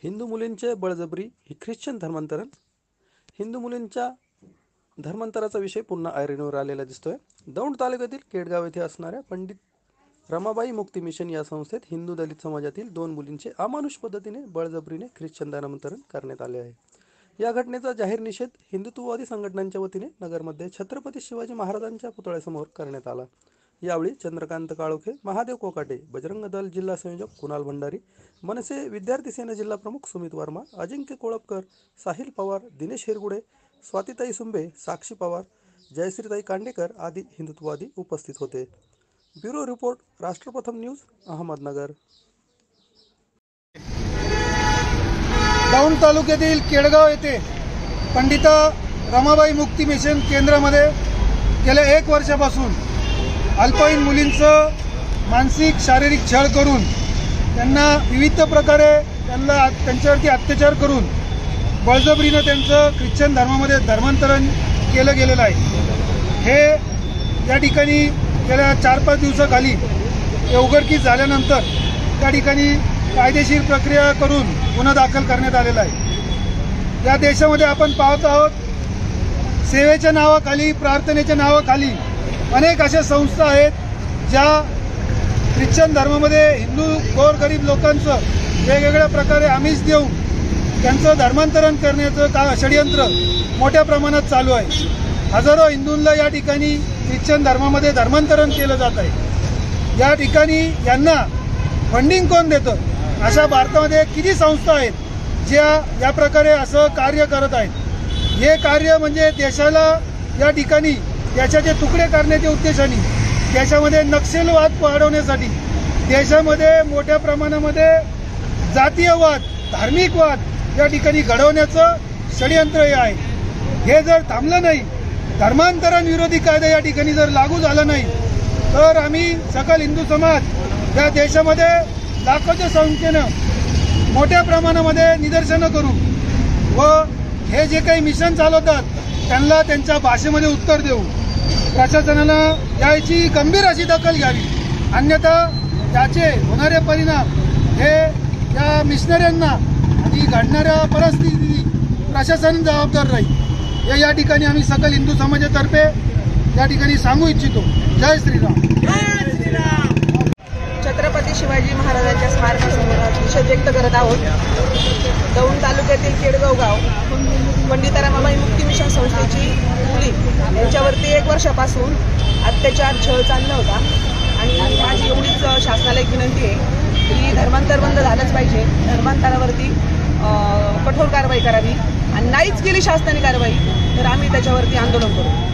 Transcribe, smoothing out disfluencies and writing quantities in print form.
हिंदू मुलींचे बळजबरी ही ख्रिश्चन धर्मांतरण. हिंदू मुलींच्या धर्मांतराचा विषय पुन्हा ऐरणीवर आलेला दिसतोय. दौंड तालुक्यातील केडगाव येथे असणाऱ्या पंडित रमाबाई मुक्ती मिशन या संस्थेत हिंदू दलित समाजातील 2 मुलींचे अमानुष पद्धतीने बळजबरीने ख्रिश्चन धर्मांतरण करण्यात आले आहे. या घटनेचा जाहीर निषेध हिंदुत्ववादी संघटनांच्या वतीने नगरमध्ये छत्रपती शिवाजी महाराजांच्या पुतळ्यासमोर करण्यात आला. यावेळी चंद्रकांत काळोखे, महादेव कोकाटे, बजरंग दल जिल्हा संयोजक कुणाल भंडारी, मनसे विद्यार्थी सेना जिल्हा प्रमुख सुमित वर्मा, अजिंक्य कोळपकर, साहिल पवार, दिनेश हिरगुडे, स्वातीताई सुंबे, साक्षी पवार, जयश्रीताई कांडेकर आदी हिंदुत्ववादी उपस्थित होते. Bureau report, Rashtrapratham news, Ahmednagar. Daund तालुक्यातील केडगाव येथे पंडिता रमाबाई मुक्ती मिशन केंद्रामध्ये गेल्या 1 वर्षापासून अल्पवयीन मुलींचं मानसिक शारीरिक छळ करून त्यांना विविध प्रकारे त्यांच्यावरती अत्याचार करून बळजबरीनं त्यांचं ख्रिश्चन धर्मामध्ये धर्मांतरण केलं गेलेलं आहे. हे या ठिकाणी गेल्या 4-5 दिवसाखाली उघडकीस झाल्यानंतर त्या ठिकाणी कायदेशीर प्रक्रिया करून गुन्हा दाखल करण्यात आलेला आहे. या देशामध्ये आपण पाहत आहोत, सेवेच्या नावाखाली, प्रार्थनेच्या नावाखाली अनेक अशा संस्था आहेत ज्या ख्रिश्चन धर्मामध्ये हिंदू गोरगरीब लोकांचं वेगवेगळ्या प्रकारे आमिष देऊन त्यांचं धर्मांतरण करण्याचं षडयंत्र मोठ्या प्रमाणात चालू आहे. हजारो हिंदूंना या ठिकाणी ख्रिश्चन धर्मामध्ये धर्मांतरण केलं जात आहे. या ठिकाणी यांना फंडिंग कोण देतं? अशा भारतामध्ये किती संस्था आहेत ज्या या प्रकारे असं कार्य करत आहेत. हे कार्य म्हणजे देशाला या ठिकाणी देशाचे तुकडे करण्याच्या उद्देशाने, देशामध्ये नक्षलवाद वाढवण्यासाठी, देशामध्ये मोठ्या प्रमाणामध्ये जातीयवाद, धार्मिक वाद या ठिकाणी घडवण्याचं षडयंत्र हे आहे. हे जर थांबलं नाही, धर्मांतरण विरोधी कायदा या ठिकाणी जर लागू झाला नाही, तर आम्ही सकल हिंदू समाज या देशामध्ये लाखोच्या संख्येनं मोठ्या प्रमाणामध्ये निदर्शनं करू व हे जे काही मिशन चालवतात त्यांना त्यांच्या भाषेमध्ये उत्तर देऊ. प्रशासनानं याची गंभीर अशी दखल घ्यावी, अन्यथा याचे होणारे परिणाम हे या मिशनऱ्यांना आणि घडणाऱ्या परिस्थिती प्रशासन जबाबदार राहील. हे या ठिकाणी आम्ही सकल हिंदू समाजातर्फे या ठिकाणी सांगू इच्छितो. जय श्रीराम. छत्रपती शिवाजी महाराजांच्या स्मारकासमोर निषेध व्यक्त करत आहोत. दौंड तालुक्यातील केडगाव गाव पंडिता रमाबाई मुक्ती मिशन संस्थेची मुली यांच्यावरती 1 वर्षापासून अत्याचार, छळ चालला होता आणि माझी एवढीच शासनाला एक विनंती आहे की धर्मांतर बंद झालंच पाहिजे. धर्मांतरावरती कठोर कारवाई करावी आणि नाहीच केली शासनाने कारवाई तर आम्ही त्याच्यावरती आंदोलन करू.